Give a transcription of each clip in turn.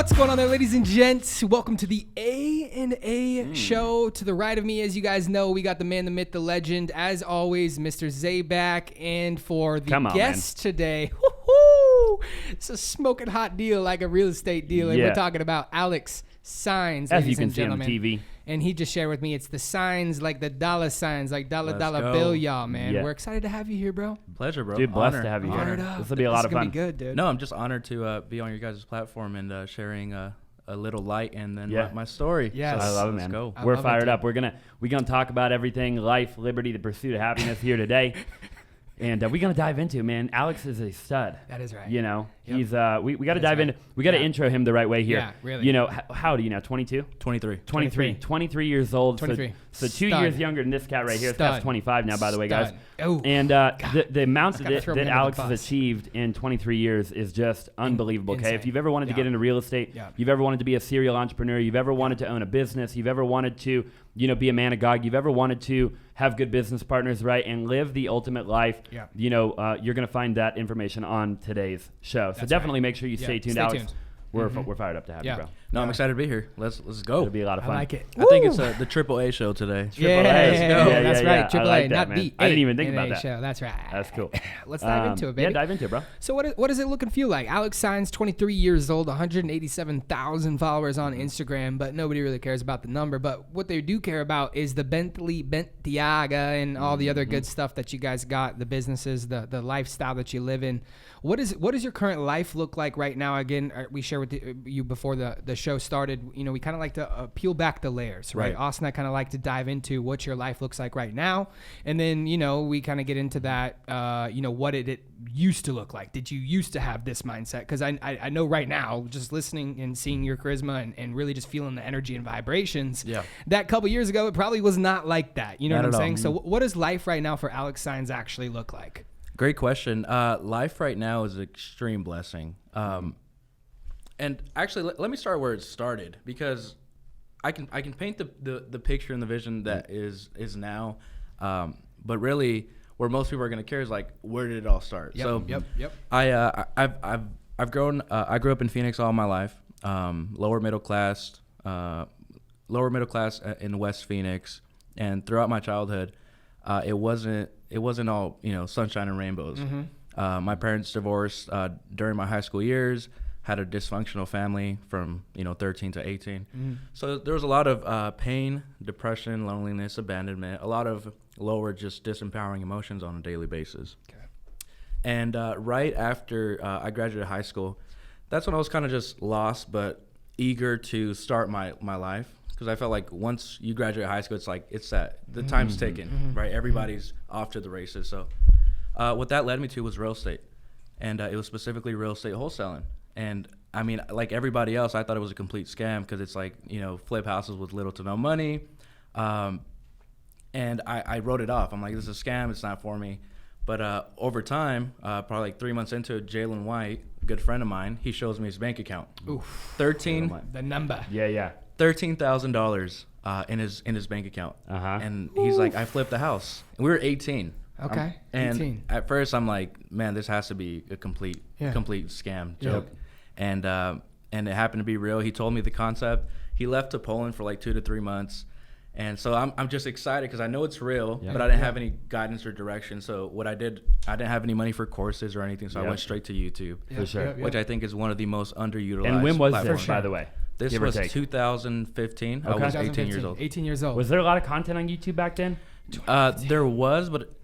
What's going on there, ladies and gents? Welcome to the A&A show. To the right of me, as you guys know, we got the man, the myth, the legend, as always, Mr. Zaback. And for the guest today, it's a smoking hot deal, like a real estate deal. And we're talking about Alex Saenz, as you can see on the TV. And he just shared with me, it's the signs, like the dollar signs, like dollar bill, y'all, man. Yeah. We're excited to have you here, bro. Pleasure, bro. Dude, blessed to have you here. This will be a lot of fun. Be good, dude. No, I'm just honored to be on your guys' platform and sharing a little light and then my story. Yes. So I love it, man. Let's go. We're fired up. We're gonna talk about everything, life, liberty, the pursuit of happiness here today. And we're going to dive into it, man. Alex is a stud. That is right. You know, he's, we got to dive into, we got to intro him the right way here. Yeah, really. You know, how old are you now? 22? 23 years old. 23. So 2 years younger than this cat right here. This cat's 25 now, by the way, guys. Oh, and the amount that Alex has achieved in 23 years is just unbelievable, okay? If you've ever wanted to get into real estate, you've ever wanted to be a serial entrepreneur, you've ever wanted to own a business, you've ever wanted to, be a man of God, you've ever wanted to have good business partners, right, and live the ultimate life, you're going to find that information on today's show. So definitely make sure you stay tuned, Alex. We're fired up to have you, bro. No, I'm excited to be here. Let's go. It'll be a lot of fun. I like it. I think it's the AAA show today. Let's go. That's right. AAA, like not that, B. I didn't even think about that. Show. That's right. That's cool. Let's dive into it, baby. Yeah, dive into it, bro. So what does it look and feel like? Alex Saenz, 23 years old, 187,000 followers on Instagram, but nobody really cares about the number. But what they do care about is the Bentiaga and all the other good stuff that you guys got, the businesses, the lifestyle that you live in. What does your current life look like right now? Again, we shared with you before the show started. We kind of like to peel back the layers, right? Austin, I kind of like to dive into what your life looks like right now, and then we kind of get into that. What it used to look like. Did you used to have this mindset? Because I know right now, just listening and seeing your charisma and really just feeling the energy and vibrations. Yeah. That couple years ago, it probably was not like that. You know what I'm saying? So what does life right now for Alex Saenz actually look like? Great question. Life right now is an extreme blessing. And actually, let me start where it started, because I can paint the picture and the vision that is now. But really, where most people are going to care is like, where did it all start? Yep. I've grown. I grew up in Phoenix all my life. Lower middle class in West Phoenix, and throughout my childhood, it wasn't all sunshine and rainbows. My parents divorced during my high school years. Had a dysfunctional family from 13 to 18. So there was a lot of pain, depression, loneliness, abandonment, a lot of lower, just disempowering emotions on a daily basis. Okay. And right after I graduated high school, that's when I was kind of just lost but eager to start my life, because I felt like once you graduate high school, it's that the time's ticking, right? Everybody's off to the races. So what that led me to was real estate, and it was specifically real estate wholesaling. And I mean, like everybody else, I thought it was a complete scam, because it's like, flip houses with little to no money. And I wrote it off. I'm like, this is a scam. It's not for me. But over time, probably like 3 months into it, Jalen White, a good friend of mine, he shows me his bank account. Oof. The number. Yeah. $13,000 in his bank account. And he's like, I flipped the house. And we were 18. Okay. And 18. At first, I'm like, man, this has to be a complete scam joke. Yep. And it happened to be real. He told me the concept. He left to Poland for like 2 to 3 months. And so I'm just excited, because I know it's real, but I didn't have any guidance or direction. So what I didn't have any money for courses or anything. So I went straight to YouTube, for sure, which I think is one of the most underutilized. And when was platforms. this, by the way? This was 2015. I was 18 years old. 18 years old. Was there a lot of content on YouTube back then? There was, but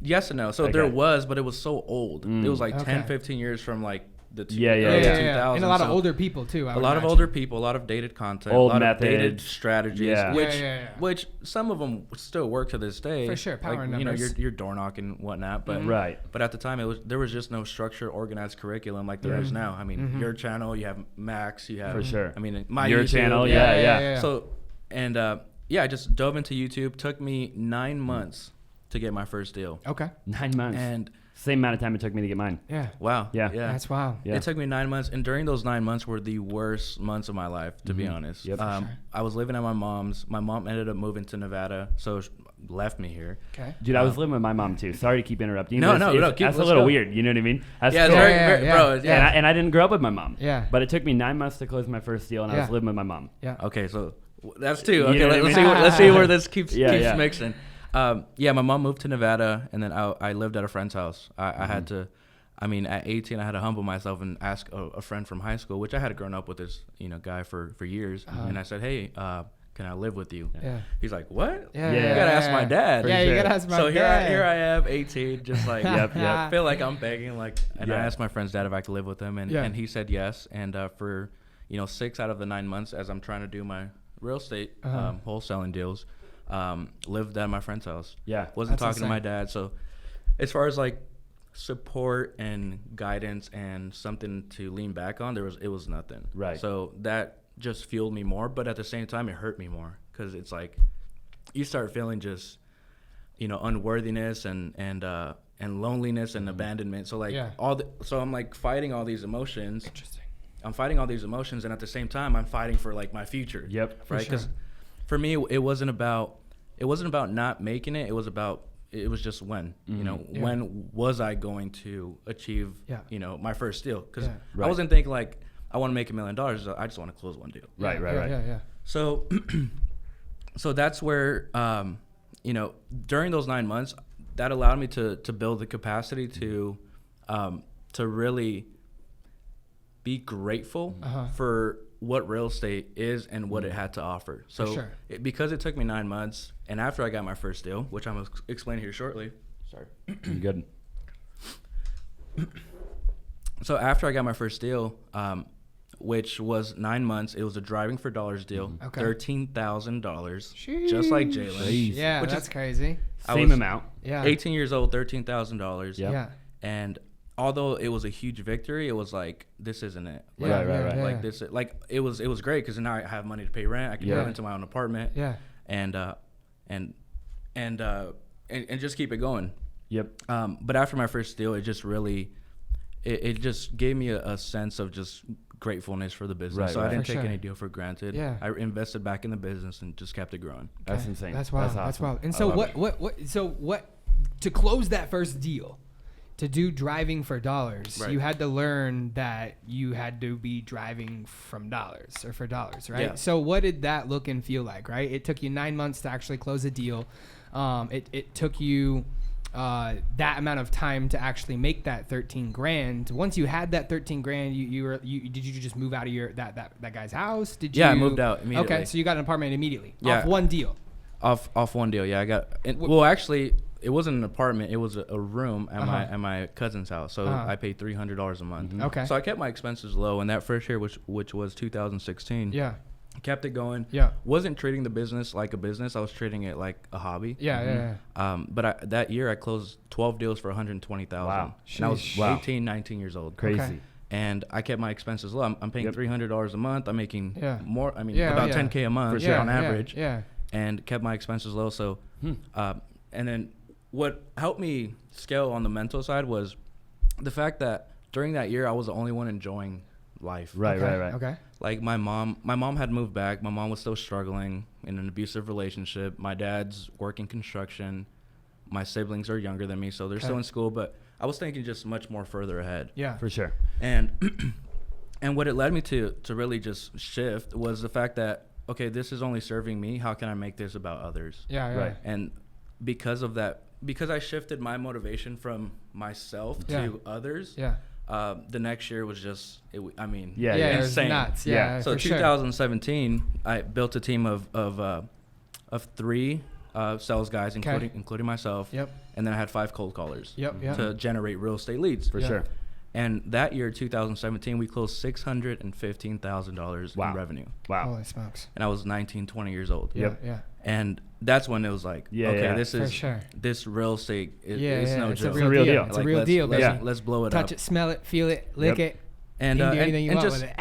yes and no. So there was, but it was so old. It was like 10, 15 years from like the 2000s. And a lot of older people too. A lot of older people, a lot of dated content, old a lot methods, of dated strategies, which which some of them still work to this day. For sure, power like, numbers. You're door knocking and whatnot, but But at the time, there was just no structured, organized curriculum like there is now. I mean, your channel, you have Max, you have for sure. I mean, your YouTube, channel, So I just dove into YouTube. Took me 9 months to get my first deal. Okay. 9 months. And same amount of time it took me to get mine. Yeah. Wow. Yeah. That's wild. Yeah. It took me 9 months, and during those 9 months were the worst months of my life, to be honest. Yep. I was living at my mom's. My mom ended up moving to Nevada, so left me here. Okay. Dude, I was living with my mom too. Sorry to keep interrupting you. No, but no, that's a little weird. You know what I mean? That's yeah, cool. it's very, bro. Yeah. And I didn't grow up with my mom. Yeah. But it took me 9 months to close my first deal, and I was living with my mom. Yeah. Okay, so that's two. You Okay, know what I let's mean? see. Let's see where this keeps Yeah. mixing. Yeah, my mom moved to Nevada, and then I lived at a friend's house. I had to. I mean, at 18, I had to humble myself and ask a friend from high school, which I had grown up with this, guy for years. And I said, hey, can I live with you? Yeah. He's like, what? Yeah. You got to ask my dad. Yeah, you got to ask my dad. So here I am, 18, just like, Yep. feel like I'm begging. And I asked my friend's dad if I could live with him, and he said yes. And for, 6 out of the 9 months as I'm trying to do my real estate wholesaling deals, lived at my friend's house. Yeah. Wasn't That's talking to my dad. So as far as support and guidance and something to lean back on, it was nothing. Right. So that just fueled me more, but at the same time it hurt me more, because it's like you start feeling just unworthiness and loneliness and abandonment. So I'm fighting all these emotions. Interesting. I'm fighting all these emotions, and at the same time I'm fighting for my future. Yep. Right. Because for me it wasn't about not making it. It was just when, when was I going to achieve, my first deal? Because I wasn't thinking I want to make $1 million. I just want to close one deal. Right. Yeah. So, so that's where, during those 9 months, that allowed me to build the capacity to really be grateful for what real estate is and what it had to offer. So because it took me 9 months, and after I got my first deal, which I'm going to explain here shortly. Sorry. You good? So after I got my first deal, which was 9 months, it was a driving for dollars deal, $13,000, just like Jalen. Yeah, that's crazy. Same amount. Yeah. 18 years old, $13,000. Yep. Yeah. And although it was a huge victory, it was this isn't it. Right. It was great, because now I have money to pay rent. I can move into my own apartment. Yeah. And just keep it going. Yep. But after my first deal, it just really, it just gave me a sense of just gratefulness for the business. So I didn't take any deal for granted. Yeah. I invested back in the business and just kept it growing. That's insane. That's wild. That's awesome. That's wild. And so what to close that first deal, to do driving for dollars, you had to learn that you had to be driving from dollars or for dollars, right? Yeah. So what did that look and feel like, right? It took you 9 months to actually close a deal. It took you that amount of time to actually make that 13 grand. Once you had that 13 grand, did you just move out of that guy's house? I moved out immediately. Okay, so you got an apartment immediately Yeah. off one deal. Off one deal, yeah. I got. Well, actually, it wasn't an apartment. It was a room at my cousin's house. So I paid $300 a month. Mm-hmm. Okay. So I kept my expenses low, and that first year, which was 2016. Yeah. Kept it going. Yeah. Wasn't treating the business like a business. I was treating it like a hobby. Yeah. But that year I closed 12 deals for $120,000. Wow. And I was Sheesh. 18, 19 years old. Crazy. Okay. And I kept my expenses low. I'm paying $300 a month. I'm making more. I mean, Yeah, about yeah. $10K a month sure. on average. Yeah. And kept my expenses low. So, and then what helped me scale on the mental side was the fact that during that year I was the only one enjoying life. Right. Okay. Like my mom had moved back. My mom was still struggling in an abusive relationship. My dad's working construction. My siblings are younger than me, so they're still in school. But I was thinking just much more further ahead. Yeah. For sure. And and what it led me to really just shift was the fact that, okay, this is only serving me. How can I make this about others? Yeah. Right. And because of that, because I shifted my motivation from myself to others. Yeah. The next year was just, Yeah, It was insane. nuts. Yeah. Yeah. So for sure. 2017, I built a team of 3 sales guys, including myself. Yep. And then I had 5 cold callers. Yep. To generate real estate leads. For sure. And that year, 2017, we closed $615,000 in revenue. Wow. Holy smokes. And I was 19, 20 years old. Yep. Yeah. And that's when it was like, this For is sure. this real estate. It's no it's joke. a real deal. It's It's a real deal. Let's blow it Touch up. it, smell it, feel it, lick it. And You can do anything you want just with it.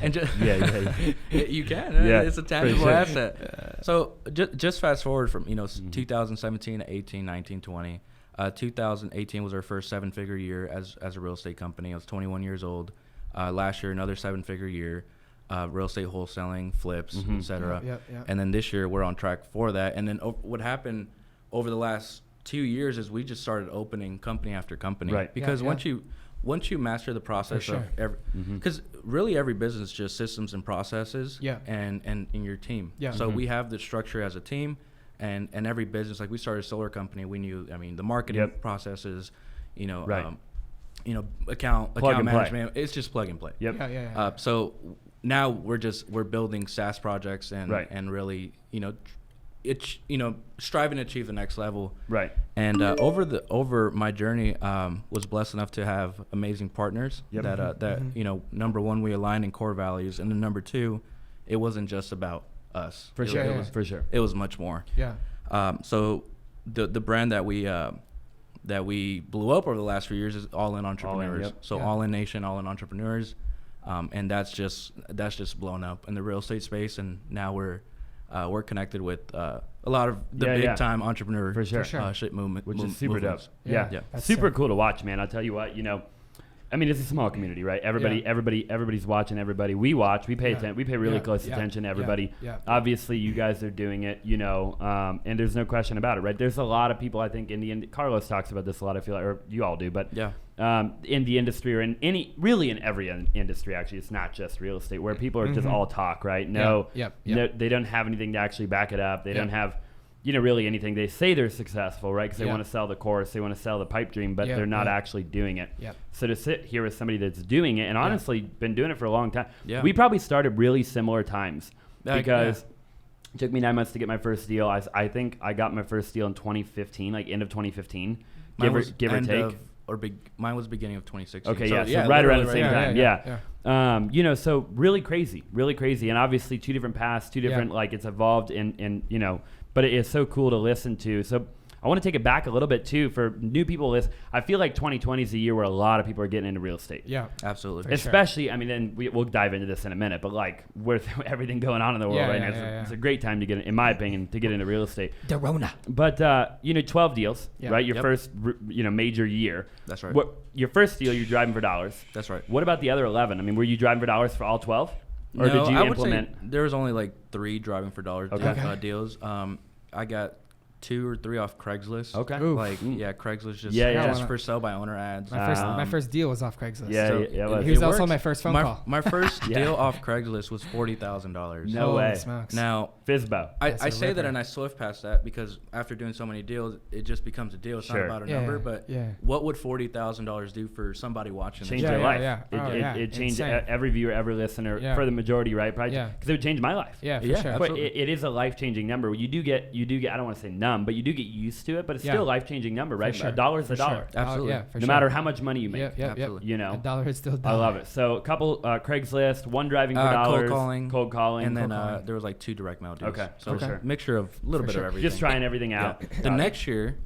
and just Yeah. you can. Yeah, It's a for tangible sure. asset. So just fast forward from 2017 to 18, 19, 20. 2018 was our first 7-figure year as a real estate company. I was 21 years old. Last year, another 7-figure year. Real estate wholesaling, flips, etc. Yep. And then this year, we're on track for that. And then what happened over the last 2 years is we just started opening company after company. Right. Because once you master the process of because really every business is just systems and processes and in your team. Yeah. So we have the structure as a team, and every business, like we started a solar company, we knew, I mean, the marketing processes, account management, it's just plug and play. So now we're building SaaS projects and really, striving to achieve the next level. Right. And over my journey, was blessed enough to have amazing partners that number one, we align in core values, and then number two, it wasn't just about us. For sure. It was much more. Yeah. So the brand that we blew up over the last few years is All In Entrepreneurs. All In Nation, All In Entrepreneurs, and that's just blown up in the real estate space, and now we're connected with a lot of the big time entrepreneur shit movement, which is super dope. Yeah. Super cool to watch, man. I'll tell you what, I mean, it's a small community, right? Everybody's watching everybody. We watch, we pay attention, we pay really close attention to everybody. Obviously, you guys are doing it, and there's no question about it, right? There's a lot of people, I think, Carlos talks about this a lot, I feel like, or you all do, but in the industry or in every industry, actually, it's not just real estate, where people are just all talk, right? No, they don't have anything to actually back it up. They don't have really anything. They say they're successful, right? Because they want to sell the course, they want to sell the pipe dream, but they're not actually doing it. So to sit here with somebody that's doing it, and honestly been doing it for a long time, we probably started really similar times, because it took me 9 months to get my first deal. I think I got my first deal in 2015, like end of 2015, give or take. Mine was beginning of 2016. Okay, so right around the same time. So really crazy, and obviously two different paths, two different, like, it's evolved in but it is so cool to listen to. So I want to take it back a little bit too for new people. I feel like 2020 is a year where a lot of people are getting into real estate. Yeah, absolutely. Especially, I mean, and we'll dive into this in a minute, but like with everything going on in the world right now, it's a great time to get, in my opinion, to get into real estate. Dorona. But 12 deals, right? Your first, major year. That's right. Your first deal, you're driving for dollars. That's right. What about the other 11? I mean, were you driving for dollars for all 12? Or did you implement? Would say there was only like 3 driving for dollars deals. I got 2 or 3 off Craigslist. Okay. Craigslist just for sell by owner ads. My first deal was off Craigslist. He was also my first phone call. My first deal off Craigslist was $40,000. No way. Smokes. Now, Fizbo. I say that and I swift past that because after doing so many deals, it just becomes a deal. It's not about a number, but what would $40,000 do for somebody watching? Change their life. It changed every viewer, every listener for the majority, right? Probably because it would change my life. Yeah, for sure. But it is a life-changing number. You do get. I don't want to say numb, but you do get used to it. But it's still a life-changing number, right? A dollar is a dollar. Absolutely. No matter how much money you make. Absolutely. A dollar is still a dollar. I love it. So a couple Craigslist, 1 driving for dollars, cold calling, and then there was like 2 direct mail deals. Okay, so mixture of a little bit of everything. Just trying everything out. The next year,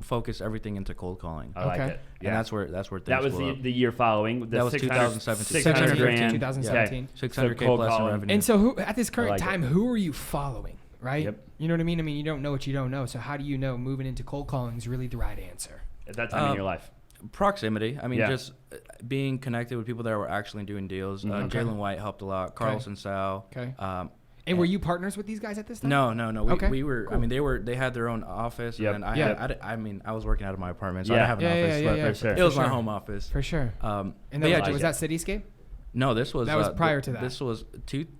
focus everything into cold calling. I like it. And that's where things that was the year following. That was 2017. 2017. 600K plus in revenue. And so at this current time, who are you following? Right? Yep. You know what I mean? I mean, you don't know what you don't know. So how do you know moving into cold calling is really the right answer? At that time in your life. Proximity. I mean, just being connected with people that were actually doing deals. Jalen White helped a lot. Carlos and Sal. Okay. And were you partners with these guys at this time? No. We were. Cool. I mean, they had their own office, and I was working out of my apartment, so I didn't have an office. For sure. It was my home office. For sure. And was that Cityscape? No, this was. That was prior to that. This was 2000.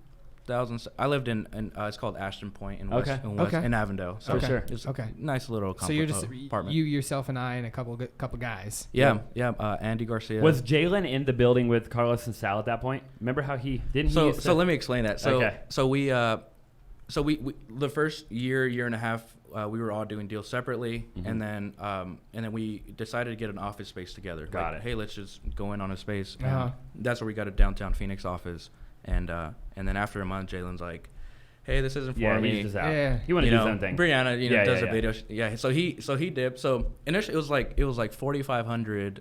I lived in it's called Ashton Point in Avondale. So it's a nice little apartment. So you're just you, yourself, and I, and a couple guys. Yeah. Andy Garcia. Was Jalen in the building with Carlos and Sal at that point? Remember how he didn't? So let me explain that. So we the first year and a half we were all doing deals separately, and then we decided to get an office space together. Got it. Hey, let's just go in on a space. And that's where we got a downtown Phoenix office. And then after a month, Jalen's like, "Hey, this isn't for me." He's just out. He wanted to do something. Brianna, does a video. Yeah, so he dipped. So initially, it was like $4,500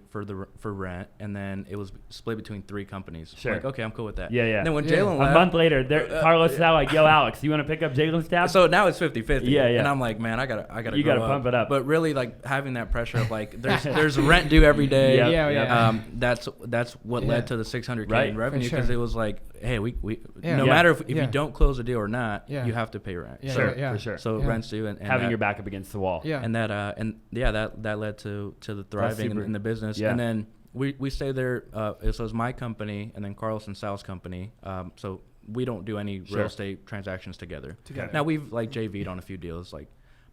for rent, and then it was split between 3 companies. Sure. Like, okay, I'm cool with that. Yeah. And then when Jalen left, a month later, Carlos is out like, "Yo, Alex, you want to pick up Jalen's tab?" So now it's 50-50. Yeah. And I'm like, man, I gotta. You gotta pump it up. But really, like having that pressure of like, there's rent due every day. Yeah. That's what led to the 600K in revenue because it was like. hey, no matter if you don't close a deal or not, Yeah. you have to pay rent. Yeah, So, yeah. For sure. So rent's due, and having that, your back up against the wall. Yeah. and that led to the thriving in the business. Yeah. And then we stay there. So it was my company, and then Carlos and Sal's company. So we don't do any real estate transactions together. Now we've like JV'd on a few deals,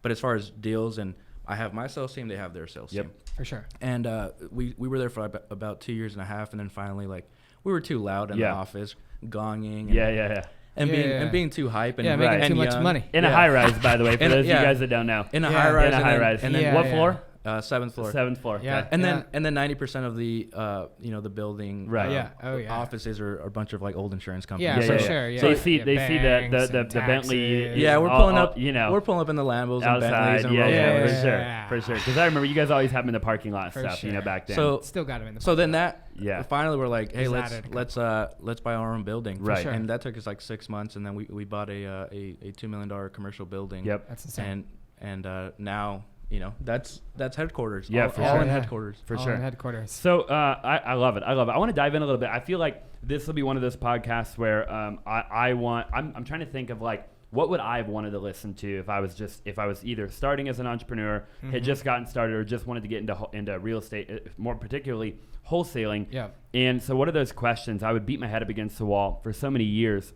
but as far as deals, and I have my sales team, they have their sales team. For sure. And we were there for about 2 years and a half, and then finally we were too loud in the office, gonging. And being too hype and making too much money. In a high rise, by the way, for those of you guys that don't know. In a high rise. In a high rise. And then what floor? 7th floor. 7th floor. Yeah. Okay. And then 90% of the the building offices are a bunch of like old insurance companies. Yeah, for sure. Yeah. So they see the Bentley. Yeah, we're pulling up. We're pulling up in the Lambos outside. and Bentleys and For sure. Because I remember you guys always have them in the parking lot and stuff. Back then. So still got them in the. So then finally we're like, hey, let's buy our own building. Right. Sure. And that took us like 6 months, and then we bought a $2 million commercial building. Yep. That's insane. And now. That's headquarters. Yeah, all in headquarters. For all sure. in headquarters. So I love it. I want to dive in a little bit. I feel like this will be one of those podcasts where I'm trying to think of like what would I have wanted to listen to if I was either starting as an entrepreneur, had just gotten started, or just wanted to get into real estate, more particularly wholesaling. Yeah. And so what are those questions? I would beat my head up against the wall for so many years.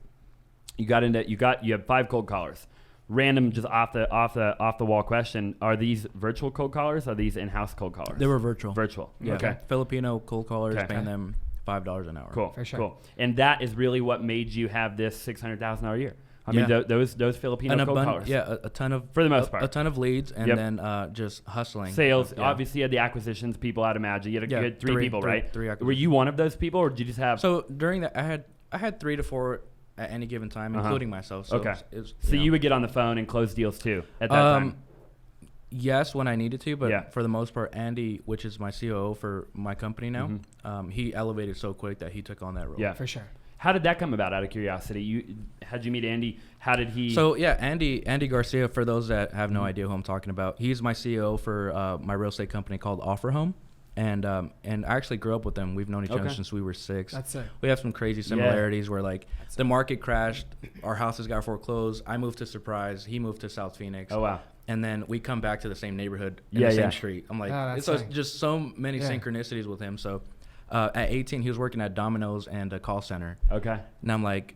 You have 5 cold callers. Random, just off the wall question: are these virtual cold callers? Or are these in-house cold callers? They were virtual. Virtual. Yeah. Okay. Filipino cold callers, Okay. paying them $5 an hour. Cool. For sure. Cool. And that is really what made you have this $600,000 a year. I mean, those Filipino cold callers. Yeah, a ton of for the most part, a ton of leads, and then just hustling. Sales. Obviously, you had the acquisitions people. I'd imagine you had three people, right? Three acquisitions. Were you one of those people, or did you just have? So during that, I had 3 to 4 at any given time, including myself. So okay. So you would get on the phone and close deals too at that time? Yes, when I needed to, but for the most part, Andy, which is my COO for my company now, he elevated so quick that he took on that role. Yeah, for sure. How did that come about, out of curiosity? How'd you meet Andy? How did he? So Andy Garcia, for those that have no idea who I'm talking about, he's my CEO for my real estate company called Offer Home. And I actually grew up with them. We've known each other since we were 6. That's it. We have some crazy similarities where like the market crashed, our houses got foreclosed. I moved to Surprise, he moved to South Phoenix. Oh wow! And then we come back to the same neighborhood in the same street. I'm like, it's just so many synchronicities with him. So at 18, he was working at Domino's and a call center. Okay. And I'm like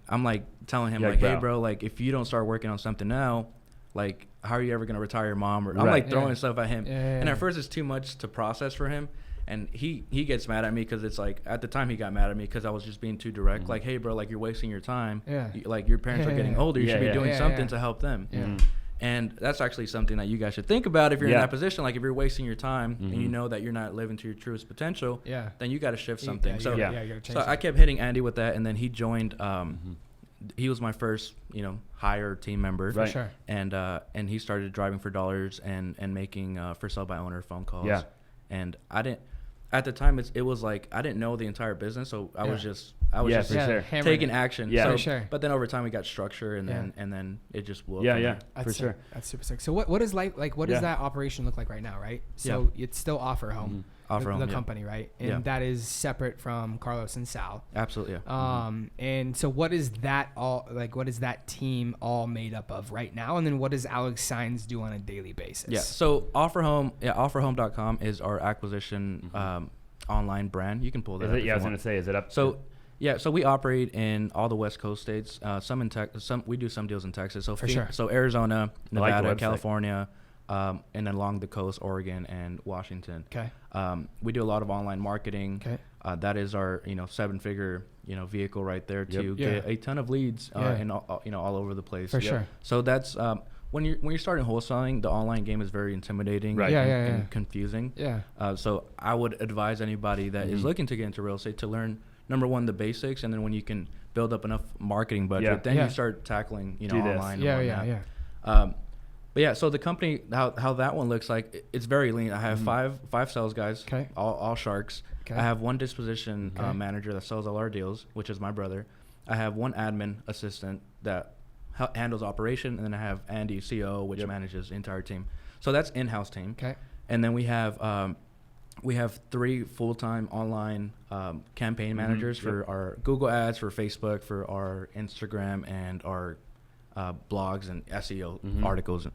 telling him hey bro, like if you don't start working on something now, like how are you ever gonna retire your mom? Or I'm like throwing stuff at him. And at first it's too much to process for him. And he gets mad at me because it's like at the time he got mad at me because I was just being too direct. Like, hey, bro, like you're wasting your time. Yeah. Like your parents are getting older. You should be doing something to help them. Yeah. And that's actually something that you guys should think about if you're in that position. Like if you're wasting your time and you know that you're not living to your truest potential, then you got to shift something. So I kept hitting Andy with that, and then he joined. He was my first, hire team member. For sure. And he started driving for dollars and making for sale by owner phone calls. Yeah. And I didn't. At the time, it was like I didn't know the entire business, so I was just taking action. Yeah, so, for sure. But then over time, we got structure, and then it just blew up. Yeah, that's for sure. That's super sick. So what is life like? What does that operation look like right now? Right. So it's still Offer Home, the company, right? And that is separate from Carlos and Sal. Absolutely. And so what is that all like? What is that team all made up of right now? And then what does Alex Saenz do on a daily basis? Yeah. So Offerhome, offerhome.com is our acquisition online brand. You can pull that up. I was going to say, is it up? So so we operate in all the West Coast states. Some in Texas. We do some deals in Texas. So So Arizona, Nevada, California, and then along the coast, Oregon and Washington. Okay. We do a lot of online marketing. Okay. That is our 7-figure vehicle right there to get a ton of leads in all over the place. For sure. So that's when you're starting wholesaling, the online game is very intimidating and confusing. Yeah. So I would advise anybody that is looking to get into real estate to learn, number one, the basics, and then when you can build up enough marketing budget, then you start tackling online. But so the company, how that one looks like, it's very lean. I have five sales guys, all sharks. I have one disposition manager that sells all our deals, which is my brother. I have one admin assistant that handles operation, and then I have Andy, CEO, which manages the entire team. So that's in-house team. Okay. And then we have We have 3 full-time online campaign managers for our Google ads, for Facebook, for our Instagram, and our blogs and SEO articles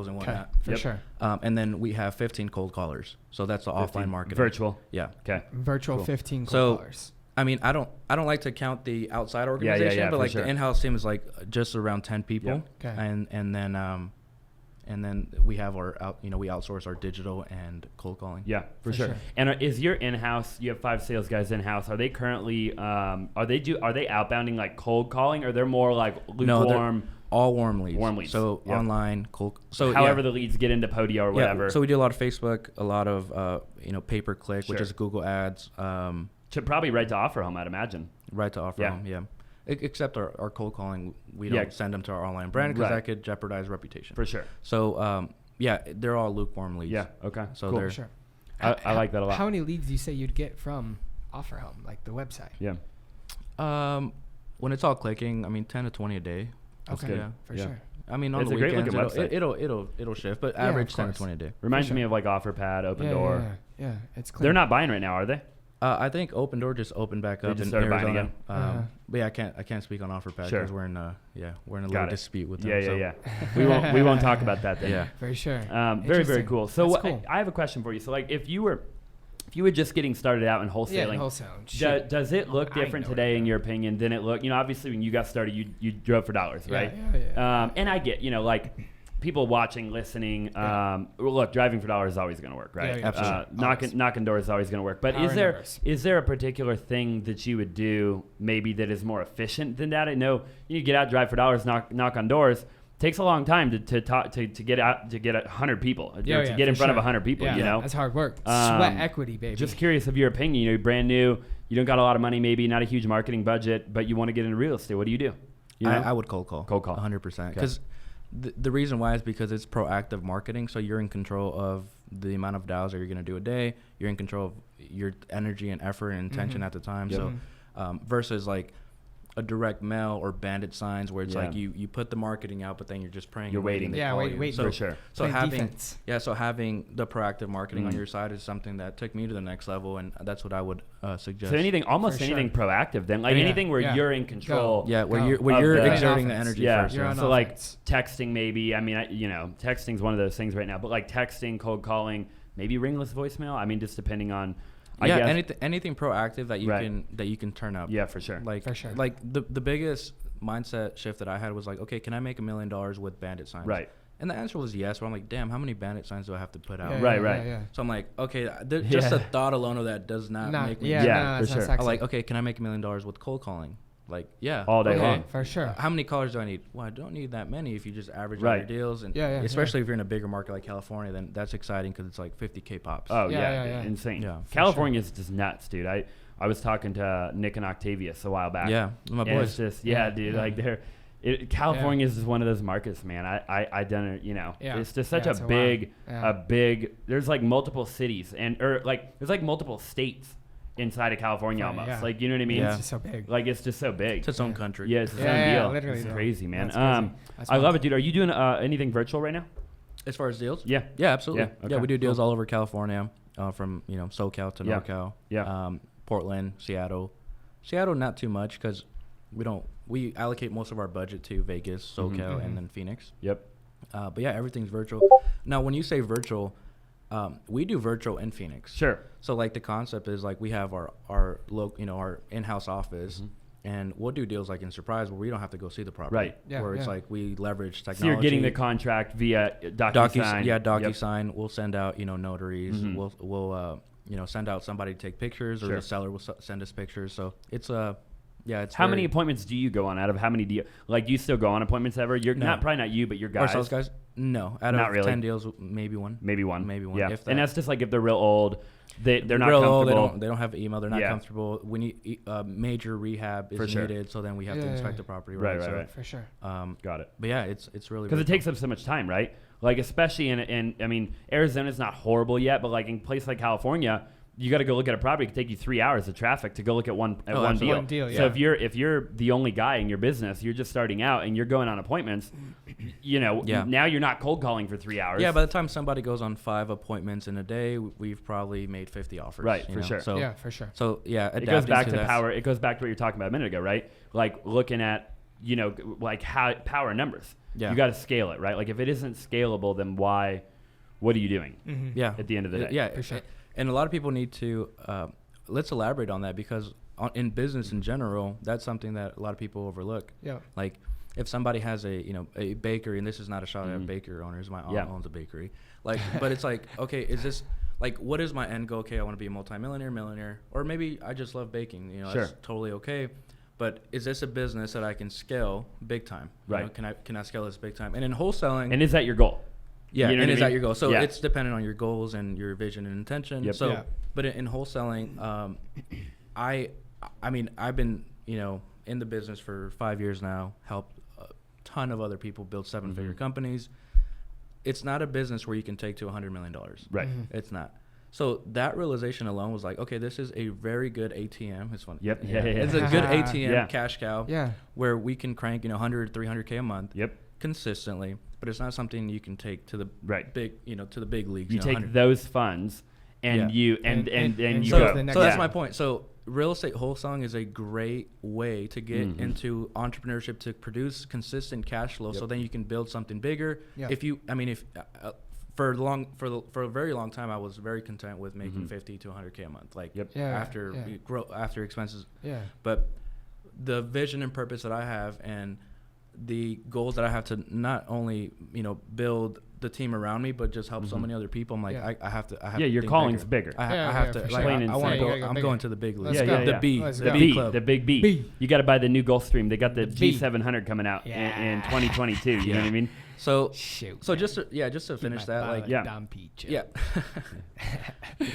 and whatnot. For sure. And then we have 15 cold callers. So that's the offline marketing. Virtual. Yeah. Okay. Virtual cool. 15 cold callers. I mean, I don't like to count the outside organization, but like the in-house team is like just around 10 people. Yeah. Okay. And then we have we outsource our digital and cold calling. Yeah, for sure. And is your in-house? You have 5 sales guys in-house. Are they currently? Are they outbounding like cold calling, or they're more like lukewarm? No, all warm leads. Warm leads. So online cold. So however the leads get into Podia or whatever. So we do a lot of Facebook, a lot of pay-per-click, which is Google ads. Should probably right to offer home, I'd imagine. Right to offer home, yeah. Except our cold calling, we don't send them to our online brand because that could jeopardize reputation. For sure. So, they're all lukewarm leads. Yeah, okay. So cool. they're... For sure. I like that a lot. How many leads do you say you'd get from Offer Home, like the website? Yeah. When it's all clicking, I mean, 10 to 20 a day. Okay, Yeah. for sure. I mean, on it's the weekends, it'll shift, but average 10 to 20 a day. Reminds me of like OfferPad, Open Door. Yeah, it's clean. They're not buying right now, are they? I think Open Door just opened back up in Arizona. But yeah, I can't speak on OfferPad because we're in a little dispute with them. Yeah. We won't talk about that then. Yeah, for sure. Very cool. So cool. I have a question for you. So like if you were just getting started out in wholesaling, does it look different today in your opinion than it looked? Obviously when you got started, you drove for dollars, right? Yeah. And I get, like people watching, listening. Look, driving for dollars is always going to work, right? Yeah, absolutely. Knocking doors is always going to work. But is there a particular thing that you would do maybe that is more efficient than that? I know you get out, drive for dollars, knock on doors. Takes a long time to get out to get 100 people to get in front of 100 people. That's hard work. Sweat equity, baby. Just curious of your opinion. You're brand new. You don't got a lot of money, maybe not a huge marketing budget, but you want to get into real estate. What do you do? I would cold call. 100%. Because the reason why is because it's proactive marketing. So you're in control of the amount of dials that you're going to do a day. You're in control of your energy and effort and intention at the time. Yep. So versus like a direct mail or bandit signs where it's like you put the marketing out, but then you're just praying. You're waiting. Wait. So, for sure. So having the proactive marketing on your side is something that took me to the next level, and that's what I would suggest. So anything proactive then, like anything where you're in control. Yeah, where you're exerting the energy first. You're on so like texting maybe. I mean, texting's one of those things right now, but like texting, cold calling, maybe ringless voicemail. I mean, just depending on. Anything proactive that you can turn up. Yeah, for sure. Like the biggest mindset shift that I had was like, okay, can I make $1 million with bandit signs? Right. And the answer was yes. But I'm like, damn, how many bandit signs do I have to put out? Right. So I'm like, okay, just the thought alone of that does not make me. For sure. I'm like, okay, can I make $1 million with cold calling? Like, all day long. For sure. How many callers do I need? Well, I don't need that many if you just average out your deals. And especially if you're in a bigger market like California, then that's exciting because it's like 50K pops. Oh, insane. Yeah, California is just nuts, dude. I was talking to Nick and Octavius a while back. Yeah, my boys. It's just, dude, like California is just one of those markets, man. I done it, it's just such a big, there's like multiple cities there's like multiple states inside of California almost. Like, you know what I mean? It's just so big. Like, it's just so big. It's its own country. Yeah, it's its own deal. Literally. It's crazy, man. Crazy. I love it, dude. Are you doing anything virtual right now? As far as deals? Yeah, absolutely. Yeah, okay. We do deals all over California, from SoCal to NorCal. Yeah. Portland, Seattle. Seattle not too much because we allocate most of our budget to Vegas, SoCal, and then Phoenix. Yep. But yeah, everything's virtual. Now, when you say virtual, we do virtual in Phoenix. Sure. So like the concept is like we have our in-house office, and we'll do deals like in Surprise where we don't have to go see the property. Right. Yeah, where it's like we leverage technology. So you're getting the contract via DocuSign. DocuSign. Yep. We'll send out Notaries. We'll send out somebody to take pictures, or the seller will send us pictures. So it's it's how many appointments do you go on out of how many do you still go on appointments ever? You're probably not you, but your guys. Our sales guys? No. Out of 10 deals, maybe one. Yeah. If that. And that's just like if they're real old, they're not real comfortable. Old, they don't have email. They're not comfortable. We need major rehab is needed, so then we have to inspect the property. Right. For sure. Got it. But yeah, it's really because it takes up so much time, right? Like especially in I mean Arizona's not horrible yet, but like in a place like California, you got to go look at a property. It could take you 3 hours of traffic to go look at one deal. Yeah. So if you're the only guy in your business, you're just starting out and you're going on appointments, now you're not cold calling for 3 hours. Yeah, by the time somebody goes on 5 appointments in a day, we've probably made 50 offers. Right, for sure. So, yeah, for sure. So yeah, it goes back to power. It goes back to what you're talking about a minute ago, right? Like looking at, like how power numbers. Yeah. You got to scale it, right? Like if it isn't scalable, then what are you doing? Mm-hmm. Yeah. At the end of the day. Yeah, for sure. And a lot of people need to let's elaborate on that, because in business in general, that's something that a lot of people overlook. Yeah. Like if somebody has a bakery, and this is not a shot at baker owners, my aunt owns a bakery. Like, but it's like, okay, is this like, what is my end goal? Okay, I want to be a millionaire, or maybe I just love baking. Sure. That's totally okay. But is this a business that I can scale big time? Right. Can I scale this big time? And in wholesaling, And is that your goal? yeah, You know and what is I that mean? your goal? So Yeah. it's dependent on your goals and your vision and intention. Yep. So, Yeah. but in wholesaling, I mean, I've been, in the business for 5 years now, helped a ton of other people build 7-figure companies. It's not a business where you can take to $100 million. Right. It's not. So that realization alone was like, okay, this is a very good ATM. It's fun. Yep. Yeah. It's a good ATM Yeah. cash cow. Yeah. Where we can crank, 100, 300K a month. Yep. Consistently, but it's not something you can take to the big, to the big leagues. You take 100. those funds and you And you So, go. so that's my point. So real estate wholesaling is a great way to get into entrepreneurship, to produce consistent cash flow. Yep. So then you can build something bigger. Yeah. For a very long time, I was very content with making 50 to 100K a month. Like after expenses. Yeah. But the vision and purpose that I have, and the goals that I have to not only build the team around me, but just help so many other people. I'm like, I have to. Yeah, your think calling's bigger. I have to. for Like, sure. I want to go. I'm bigger. going to the big league. Let's go. The B. Let's The go. B club. The big B. B. You got to buy the new Gulfstream. They got the B. G700 coming out in 2022. You know what I mean? So Shoot. so just to finish that, like Dom Peach. yeah.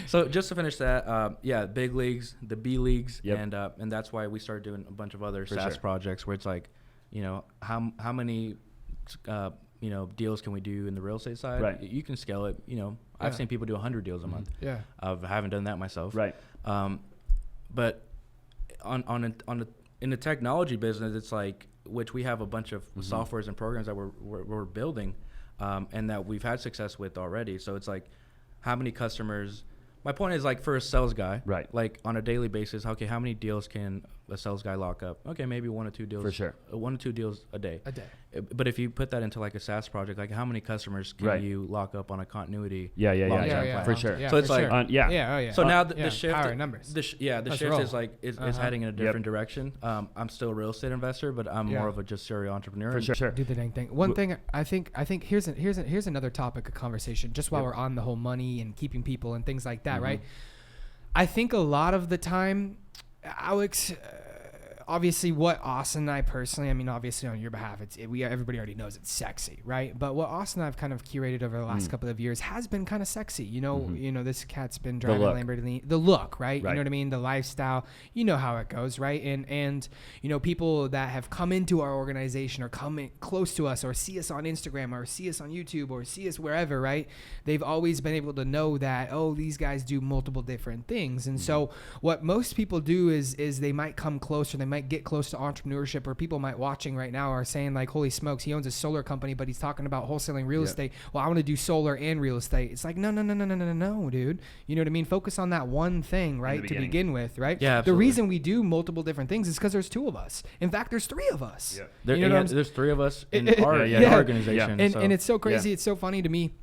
So just to finish that, big leagues, the B leagues, and that's why we started doing a bunch of other SaaS projects where it's like, how many deals can we do in the real estate side? Right. You can scale it. I've seen people do 100 deals a month. Yeah. I haven't done that myself. Right. But in the technology business, it's like, which we have a bunch of softwares and programs that we're building, and that we've had success with already. So it's like, how many customers? My point is, like, for a sales guy, Right. like on a daily basis, okay, how many deals can a sales guy lock up? Okay, maybe 1 or 2 deals. For sure. 1 or 2 deals a day. A day. But if you put that into like a SaaS project, like how many customers can you lock up on a continuity? Yeah. long-term Yeah. For plan? sure. Yeah, So it's for like, sure. Yeah. Oh yeah. So now the shift, power numbers. the Let's shift roll. is like is heading in a different direction. I'm still a real estate investor, but I'm more of a just serial entrepreneur. For sure. Do the dang thing. One thing I think here's another topic of conversation, just while we're on the whole money and keeping people and things like that, right? I think a lot of the time, Alex, obviously what Austin and I personally, I mean, obviously on your behalf, everybody already knows it's sexy, right? But what Austin and I've kind of curated over the last couple of years has been kind of sexy. This cat's been driving a Lamborghini. The look, right? You know what I mean? The lifestyle. You know how it goes, right? And people that have come into our organization or come in close to us or see us on Instagram or see us on YouTube or see us wherever, right? They've always been able to know that, these guys do multiple different things. And so what most people do is they might come close, or they might get close to entrepreneurship, or people might watching right now are saying like, holy smokes, he owns a solar company, but he's talking about wholesaling real estate. Well, I want to do solar and real estate. It's like, no, dude. You know what I mean? Focus on that one thing, right? To begin with, right? Yeah, absolutely. The reason we do multiple different things is because there's 2 of us. In fact, there's 3 of us. Yeah. There's 3 of us in our organization. And so. it's so crazy. It's so funny to me.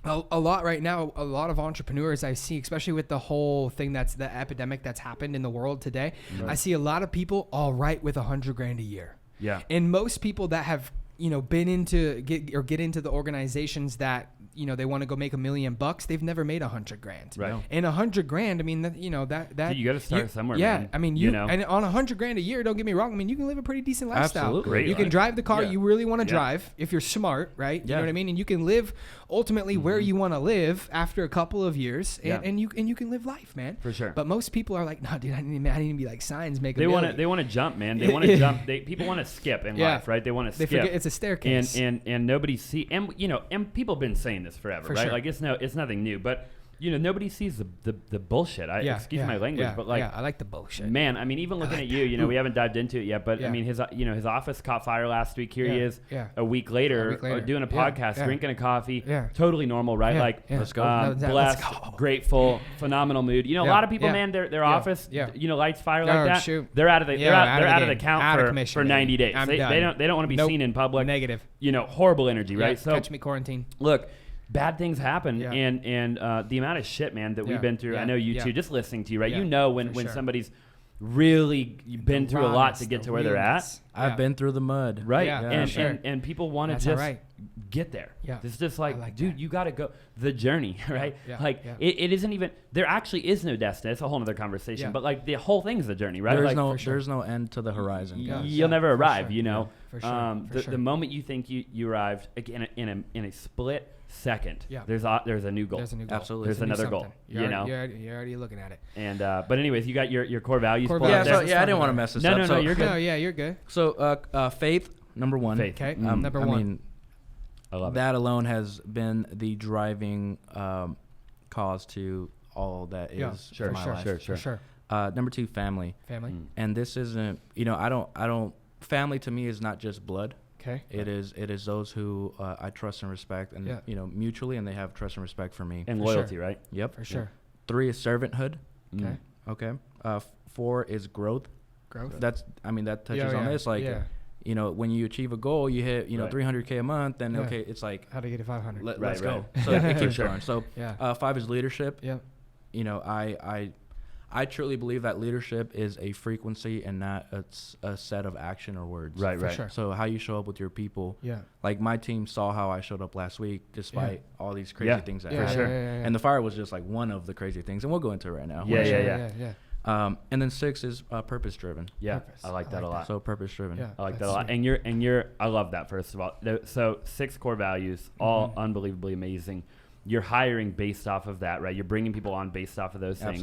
A lot right now, a lot of entrepreneurs I see, especially with the whole thing that's the epidemic that's happened in the world today. Right. I see a lot of people all right with $100,000 a year. Yeah. And most people that have, been into get into the organizations that, they want to go make $1 million, they've never made $100,000. Right. And $100,000, I mean, that you got to start somewhere. Yeah. Man. I mean, and on $100,000 a year, don't get me wrong. I mean, you can live a pretty decent lifestyle. Absolutely. Great you can drive the car you really want to Yeah. drive if you're smart, right? You Yeah. know what I mean? And you can live ultimately where you want to live after a couple of years, and you can live life, man. For sure. But most people are like, no, dude, I need to be like Saenz, make They $1 want million. to jump, man. They want to jump. People want to skip in life, right? They want to skip. They forget it's a staircase. And nobody see and people have been saying this forever, For right? sure. Like it's nothing new. But nobody sees the bullshit. Excuse my language, but like, I like the bullshit. Man, I mean, even looking at you, we haven't dived into it yet, but I mean, his office caught fire last week. Here he is, a week later, doing a podcast, drinking a coffee, totally normal, right? Like, let's go, blessed, grateful, phenomenal mood. A lot of people, man, their office, lights fire like that. Shoot. They're out of the, they're out of the count for 90 days. They don't want to be seen in public. Negative. Horrible energy, right? So catch me quarantine. Look. Bad things happen, and the amount of shit, man, that we've been through. I know you too. Just listening to you, right? When somebody's really been through a lot to get to where they're at. I've been through the mud, right? And people want to just get there. It's just like dude, you got to go the journey, right? It isn't even. There actually is no destiny. It's a whole other conversation. But like the whole thing's the journey, right? There's no end to the horizon. You'll never arrive. For sure. The moment you think you arrived, again in a split second, there's a new goal. Absolutely. There's another goal. You're already looking at it. And but anyways, you got your core values. I didn't want to mess this up. No, you're good. No, you're good. So faith, number one. Faith. Okay, number one. I mean, I love that alone has been the driving cause to all that is my life. Sure. Number two, family. And this isn't, I don't. Family to me is not just blood. Okay. It is those who I trust and respect, and mutually, and they have trust and respect for me. And loyalty, right? Yep. For sure. 3 is servanthood. Okay. 4 is growth. That touches on this. Like, when you achieve a goal, you hit, 300K a month, then it's like, how to get to 500. Let's go. So it keeps going. So 5 is leadership. Yeah. I truly believe that leadership is a frequency and not a set of action or words. Right. Sure. So how you show up with your people. Yeah. Like my team saw how I showed up last week, despite all these crazy things that happened. Sure. And the fire was just like one of the crazy things, and we'll go into it right now. Yeah. And then 6 is purpose driven. Yeah, I like that a lot. So purpose driven. Yeah, I like that a lot. And you're I love that, first of all. So 6 core values, all unbelievably amazing. You're hiring based off of that, right? You're bringing people on based off of those things,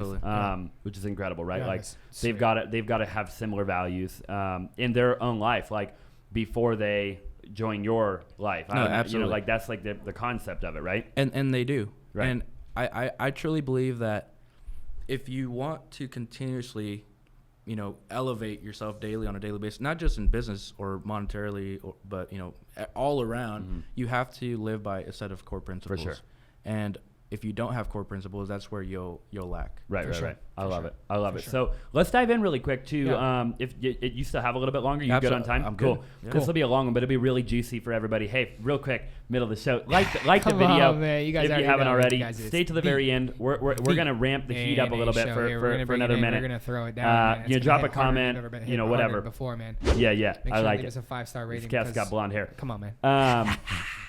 which is incredible, right? Like they've got to have similar values in their own life, like before they join your life. Absolutely. Like that's like the concept of it, right? And they do. Right. And I truly believe that if you want to continuously, elevate yourself daily on a daily basis, not just in business or monetarily, but all around, you have to live by a set of core principles. For sure. And if you don't have core principles, that's where you'll lack. Right. I love it. I love it. So let's dive in really quick to if you still have a little bit longer, you good on time? I'm cool. Good. Yeah. This will be a long one, but it'll be really juicy for everybody. Hey, real quick, middle of the show, like the video on, man. You guys if you haven't already. Stay to the very end. We're gonna ramp the heat up a little bit for another minute. We're gonna throw it down. Drop a comment. Whatever. Before, man. Yeah. Make I sure like it. It's a 5-star rating. This cat's got blonde hair. Come on, man.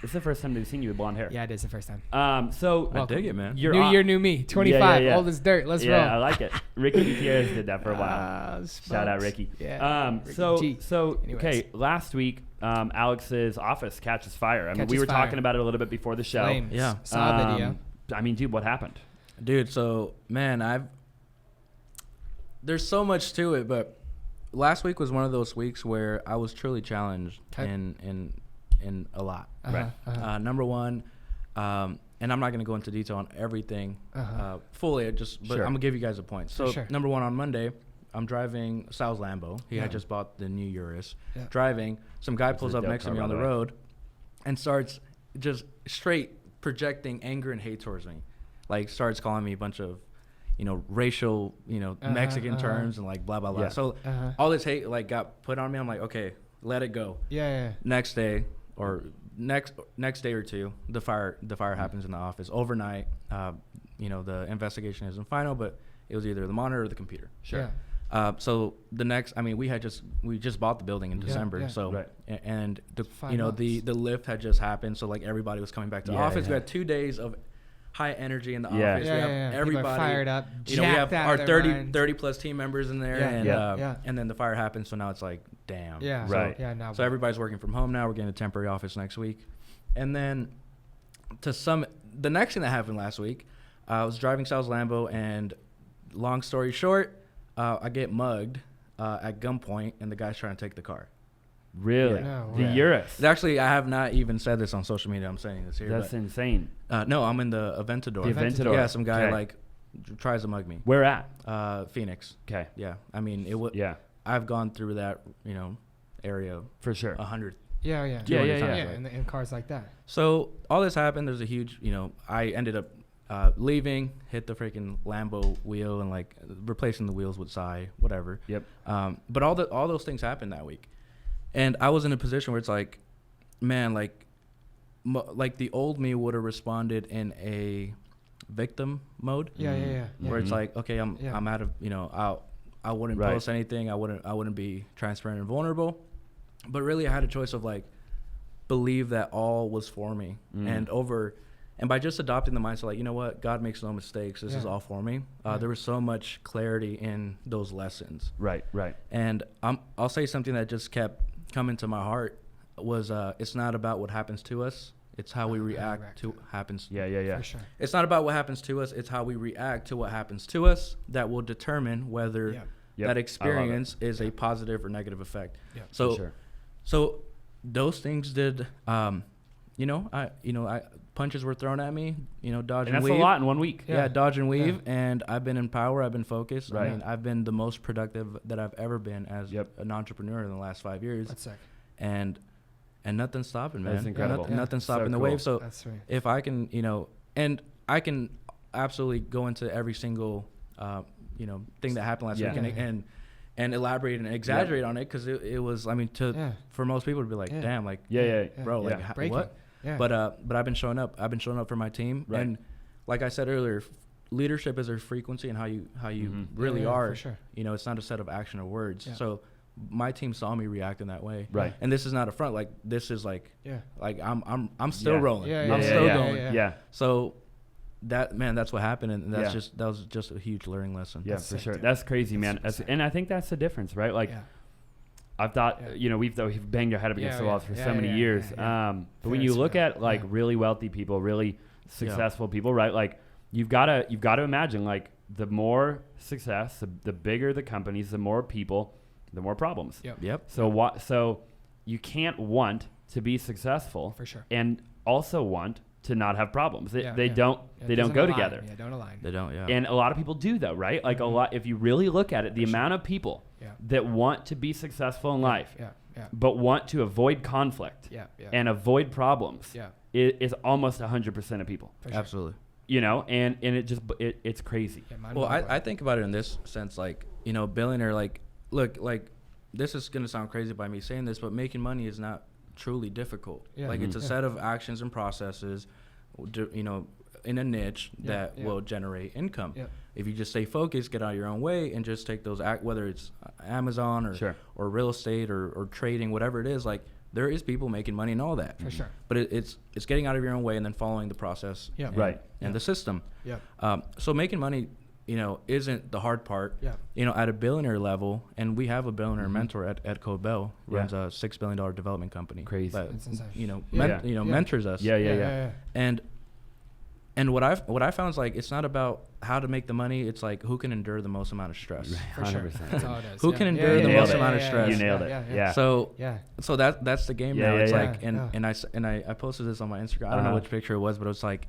This is the first time they've seen you with blonde hair. Yeah, it is the first time. So I dig it, man. New year, new me. 25, old as dirt. Let's roll. Yeah, I like it. Ricky Gutierrez did that for a while. Shout out Ricky. Yeah. Okay, last week Alex's office catches fire. I mean, we were talking about it a little bit before the show. Flames. Yeah. Saw a video. I mean, dude, what happened? Dude, so man, there's so much to it, but last week was one of those weeks where I was truly challenged in a lot. Number one, and I'm not going to go into detail on everything fully, but I'm going to give you guys a point. So number one, on Monday, I'm driving Sal's Lambo. He had just bought the new Urus. Driving, some guy pulls up next to me on the road and starts just straight projecting anger and hate towards me. Like starts calling me a bunch of, racial, Mexican terms and like blah, blah, blah. So all this hate like got put on me. I'm like, okay, let it go. Yeah. Next day or next day or two, the fire happens in the office overnight. The investigation isn't final, but it was either the monitor or the computer. Sure. So the next, we just bought the building in December. So and the lift had just happened. So like everybody was coming back to the office. We had 2 days of high energy in the office. We have everybody fired up. We have our 30 plus team members in there, and then the fire happened. So now it's like, damn. Yeah. Right. So everybody's working from home now. We're getting a temporary office next week, and then the next thing that happened last week, I was driving Sal's Lambo, and long story short, I get mugged at gunpoint, and the guy's trying to take the car. Really? Yeah. The Urus. Actually, I have not even said this on social media. I'm saying this here. That's insane. No, I'm in the Aventador. The Aventador. Yeah, some guy like tries to mug me. Where at? Phoenix. Okay. Yeah, I mean it would. Yeah. I've gone through that, area for sure. 100. Yeah. In cars like that. So all this happened. There's a huge, I ended up leaving, hit the freaking Lambo wheel and like replacing the wheels with Psy, whatever. Yep. But all those things happened that week, and I was in a position where it's like, man, like the old me would have responded in a victim mode. Yeah. Where it's like, okay, I'm out of, I wouldn't post anything. I wouldn't be transparent and vulnerable. But really, I had a choice of like, believe that all was for me, and by just adopting the mindset, like, you know what, God makes no mistakes. This is all for me. There was so much clarity in those lessons. Right. And I'll say something that just kept coming to my heart was, it's not about what happens to us. It's how we react to what happens. Yeah. For sure. It's not about what happens to us. It's how we react to what happens to us that will determine whether that experience is a positive or negative effect. Yeah. So those things did, I punches were thrown at me, dodge and weave. That's a lot in 1 week. Yeah, dodge and weave. And I've been in power. I've been focused. Right. I mean, I've been the most productive that I've ever been as an entrepreneur in the last 5 years. That's sick. And nothing's stopping, man. That's incredible. Nothing's stopping the cool. wave. So that's right. if I can, and I can absolutely go into every single, thing that happened last week and elaborate and exaggerate on it, because it was, I mean, for most people to be like, damn, like, bro, like, what? Yeah. But I've been showing up. I've been showing up for my team, and like I said earlier, leadership is a frequency and how you really are. For sure. It's not a set of action or words. Yeah. So my team saw me react in that way. Right. And this is not a front. Like, this is like, like I'm still rolling. I'm still going. Yeah. So that's what happened, and that was just a huge learning lesson. Yeah, for sure. That's crazy, man. And I think that's the difference, right? Like, I've thought, we've banged our head up against the walls for so many years. But when you look at like really wealthy people, really successful people, right? Like, you've got to imagine, like, the more success, the bigger the companies, the more people, the more problems. Yep. So you can't want to be successful for sure, and also want to not have problems. They don't go together. Yeah, don't align. They don't. Yeah. And a lot of people do, though, right? Like, a lot. If you really look at it, the amount of people that want to be successful in life, but want to avoid conflict and avoid problems, is almost 100% of people. Sure. Absolutely. And it's crazy. Well, I think about it in this sense, like, billionaire, like, look, like, this is gonna sound crazy by me saying this, but making money is not truly difficult. Like, it's a set of actions and processes, in a niche that will generate income. If you just stay focused, get out of your own way, and just take those whether it's Amazon or real estate or trading, whatever it is, like, there is people making money and all that. For sure. But it's getting out of your own way and then following the process and the system. So making money, isn't the hard part. At a billionaire level, and we have a billionaire mentor at Code Bell, runs a $6 billion development company. Crazy. But, That's insane. mentors us. Yeah. And what I found is, like, it's not about how to make the money. It's like, who can endure the most amount of stress. For sure. That's all it is. Who can endure the most amount of stress. You nailed it. Yeah. So that's the game now. It's like, and I posted this on my Instagram. I don't know which picture it was, but it was like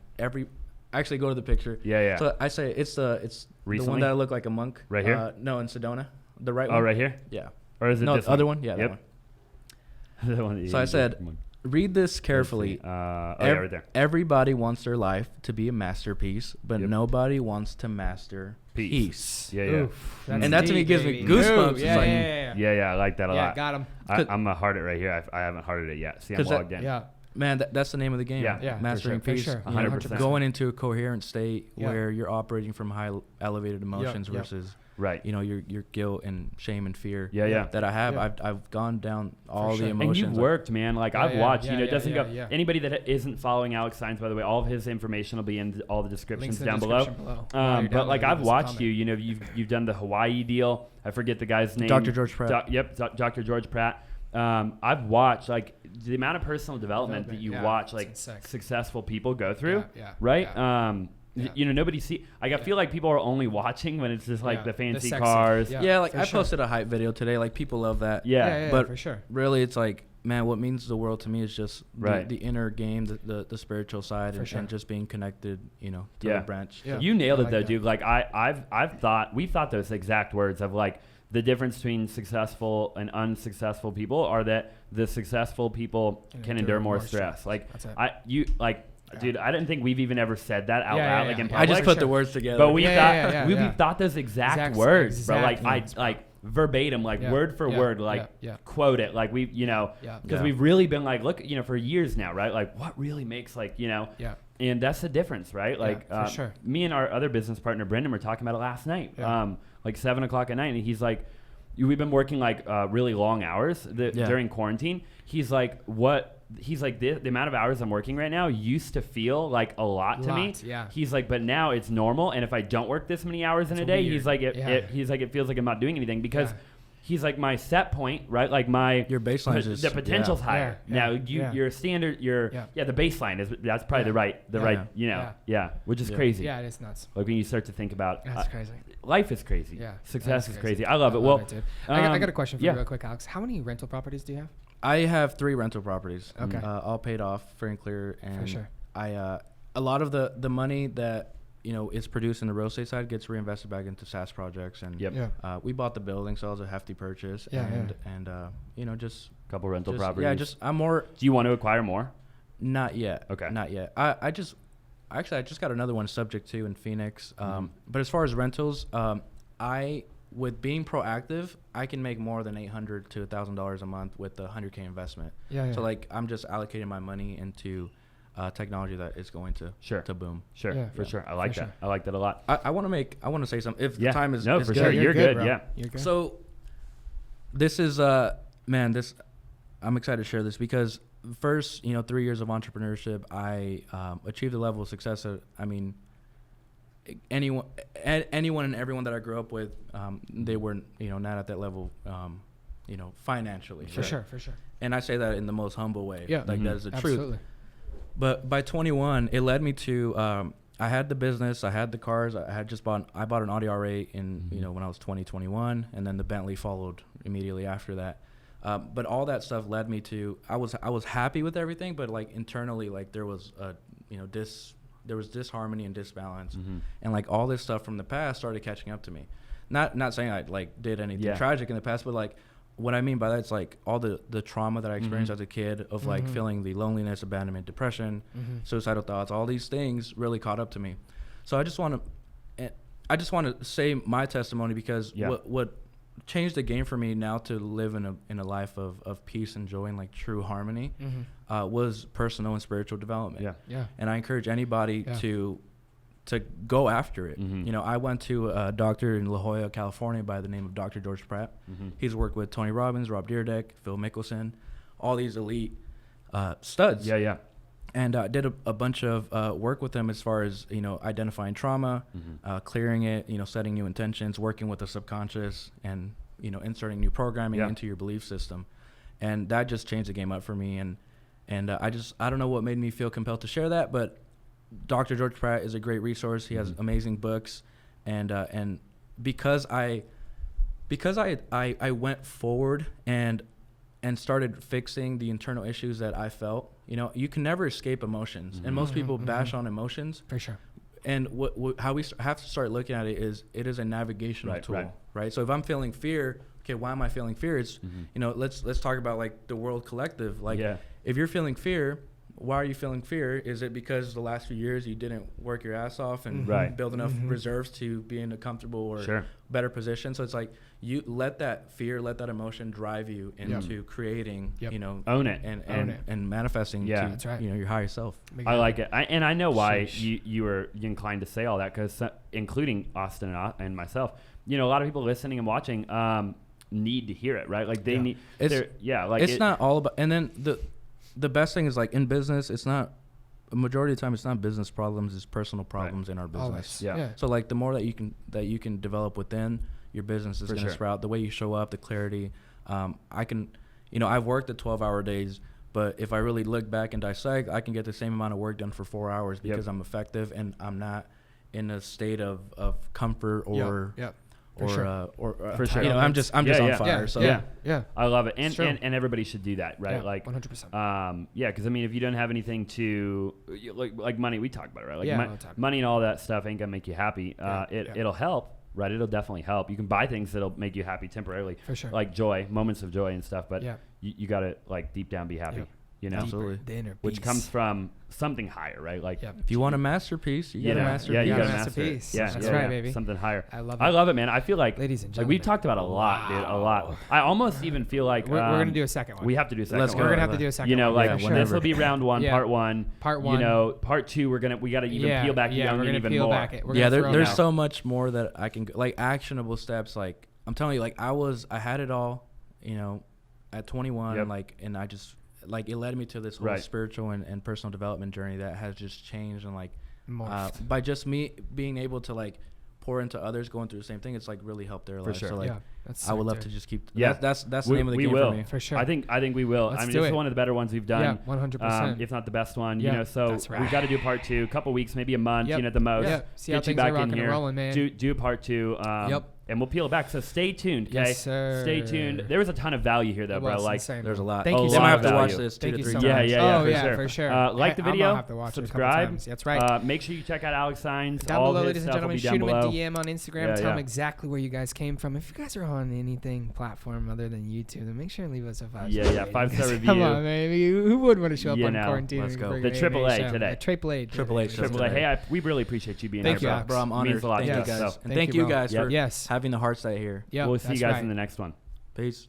actually go to the picture. Yeah. So I say it's the one that looked like a monk. Right here? No, in Sedona. The right one. Oh, right here? Yeah. Or is it no, this the other one? Yeah, yep. that one. The one that So I said, read this carefully. Right there. Everybody wants their life to be a masterpiece, but nobody wants to master peace. Yeah. Oof, and that to me gives me goosebumps. Yeah, I like that a lot. Got him. I'm a heart it right here. I haven't hearted it yet. See, I'm logged in. Yeah. Man, that's the name of the game. Yeah. Mastering peace. For sure. 100%. Going into a coherent state where you're operating from high elevated emotions versus your guilt and shame and fear. That I have. I've gone down all the emotions. And you've worked, man. Like, I've watched. It doesn't go. Yeah. Anybody that isn't following Alex Saenz, by the way, all of his information will be in all the descriptions down below. But like, I've watched you. You've done the Hawaii deal. I forget the guy's name. Dr. George Pratt. Dr. George Pratt. I've watched, like, the amount of personal development that you watch, like, successful people go through, right? You know, nobody see. Like, I feel like people are only watching when it's just like the fancy sexy. cars. Yeah, like I posted a hype video today. Like people love that. Yeah, but for sure. Really, it's like, man, what means the world to me is just Right. the inner game, the spiritual side, and just being connected, you know, to the branch. Yeah. You nailed it though, dude. Like we've thought those exact words of like the difference between successful and unsuccessful people are that the successful people can endure more stress. Like dude, I didn't think we've even ever said that out loud, like in public. I just put the words together. But we thought those exact words, bro. Like I verbatim, like word for word, like quote it, like we, you know, because we've really been like, look, you know, for years now, right? Like what really makes, like, you know, and that's the difference, right? Like for sure. Me and our other business partner Brendan were talking about it last night, like 7 o'clock at night, and he's like, we've been working like really long hours during quarantine. He's like, the amount of hours I'm working right now used to feel like a lot to me. Yeah. He's like, but now it's normal. And if I don't work this many hours in a day, he's like, it feels like I'm not doing anything because he's like my set point, right? Like your baseline is the potential's higher. Now your standard, the baseline that's probably the right, you know, which is crazy. Yeah, it is nuts. Like when you start to think about, that's crazy. Life is crazy. Yeah. Success is crazy. I love it. I got a question for you real quick, Alex. How many rental properties do you have? I have 3 rental properties. Okay. All paid off, free and clear. And for sure. I a lot of the money that, you know, is produced in the real estate side gets reinvested back into SaaS projects. And we bought the building, so it was a hefty purchase. And you know, just a couple rental properties. Yeah, just I'm more. Do you want to acquire more? Not yet. Okay. Not yet. I just got another one subject to in Phoenix. But as far as rentals, with being proactive, I can make more than $800 to $1,000 a month with the $100K investment. So like I'm just allocating my money into technology that is going to boom. Sure. I like that. Sure. I like that a lot. I want to say something. If the time is for good. Sure. You're good. Bro. Yeah. You're good. So this is I'm excited to share this because first, you know, 3 years of entrepreneurship, I achieved a level of success that, I mean, anyone and everyone that I grew up with, they were, you know, not at that level, you know, financially. For sure. And I say that in the most humble way. Yeah. Like that is the Absolutely. truth. But by 21, it led me to, I had the business, I had the cars, I bought an Audi R8 in, you know, when I was 21, and then the Bentley followed immediately after that. But all that stuff led me to, I was happy with everything, but like internally, like there was there was disharmony and disbalance, and like all this stuff from the past started catching up to me. Not saying I like did anything tragic in the past, but like what I mean by that is like all the trauma that I experienced as a kid of like feeling the loneliness, abandonment, depression, suicidal thoughts, all these things really caught up to me. So I just want to say my testimony because what changed the game for me now to live in a life of peace and joy and like true harmony was personal and spiritual development. And I encourage anybody to go after it. You know, I went to a doctor in La Jolla, California by the name of Dr. George Pratt. He's worked with Tony Robbins, Rob Dyrdek, Phil Mickelson, all these elite studs. And I did a bunch of work with them as far as, you know, identifying trauma, clearing it, you know, setting new intentions, working with the subconscious, and, you know, inserting new programming into your belief system. And that just changed the game up for me. And I don't know what made me feel compelled to share that, but Dr. George Pratt is a great resource. He has amazing books. And because I went forward and started fixing the internal issues that I felt. You know, you can never escape emotions, and most people bash on emotions. For sure. And how we have to start looking at it is a navigational tool, right? So if I'm feeling fear, okay, why am I feeling fear? It's you know, let's talk about like the world collective. Like, if you're feeling fear, why are you feeling fear? Is it because the last few years you didn't work your ass off and build enough reserves to be in a comfortable or better position? So it's like you let that fear, let that emotion drive you into creating, you know, own it and manifesting to, that's right. you know, your higher self. I like it. And I know why you were inclined to say all that, because including Austin and myself, you know, a lot of people listening and watching need to hear it, right? Like they need, it's not all about, and then the best thing is like in business, it's not, a majority of the time it's not business problems, it's personal problems in our business. So like the more that you can develop within your business is going to sprout. The way you show up, the clarity. I can, you know, I've worked the 12-hour days, but if I really look back and dissect, I can get the same amount of work done for 4 hours because I'm effective and I'm not, in a state of comfort or For sure. For sure. You know, I'm just on fire. I love it, and everybody should do that, right? Yeah, like 100%. Because I mean, if you don't have anything to like money, we talked about it, right? Like money and all that stuff ain't gonna make you happy. It'll help, right? It'll definitely help. You can buy things that'll make you happy temporarily, for sure, like joy, moments of joy and stuff. But you gotta like deep down be happy. Yep. You know, absolutely, which comes from something higher, right? Like if you want a masterpiece, you got a masterpiece. Yeah, you got a masterpiece. Yeah, that's right, baby. Something higher. I love it, man. I feel like, ladies and like gentlemen, we've talked about a lot, dude, a lot. I almost even feel like we're gonna do a second one. We have to do a second Let's one. go. We're gonna have to do a second. You know, one. like this will be round one, part one. You know, part two, we gotta even peel back the onion even more. There's so much more that I can like actionable steps. Like I'm telling you, like I had it all, you know, at 21, like, and I just. Like it led me to this whole spiritual and personal development journey that has just changed, and like by just me being able to like pour into others going through the same thing, it's like really helped their life. Sure. So like I would love to just keep that's the name of the game will. for me. For sure. I think we will. Let's I mean, do this it. is one of the better ones we've done. Yeah, 100%. If not the best one. Yeah, you know, so we've got to do part two, a couple weeks, maybe a month, you know, at the most. Yeah. See Get how you things back are rocking in here. and rolling, man. Do part two. And we'll peel it back. So stay tuned, okay? Yes, sir. Stay tuned. There was a ton of value here, though, bro. Like, there's a lot. Thank you They so might have much. to watch this 2 to 3 times. Yeah, for sure. Like the video, I'm gonna have to watch subscribe. It a couple times. That's right. Make sure you check out Alex Saenz. Down All below, his ladies and stuff will gentlemen, be down shoot him a below. DM on Instagram. Tell him exactly where you guys came from. If you guys are on anything platform other than YouTube, then make sure and leave us a 5-star 5-star review. Come on, baby. Who would want to show up on quarantine? Let's go. The AAA today. AAA. Hey, we really appreciate you being here. Thank you, bro. I'm honored. Means a lot Thank to you us. guys. And thank you guys for having the hearts that I hear. We'll see you guys in the next one. Peace.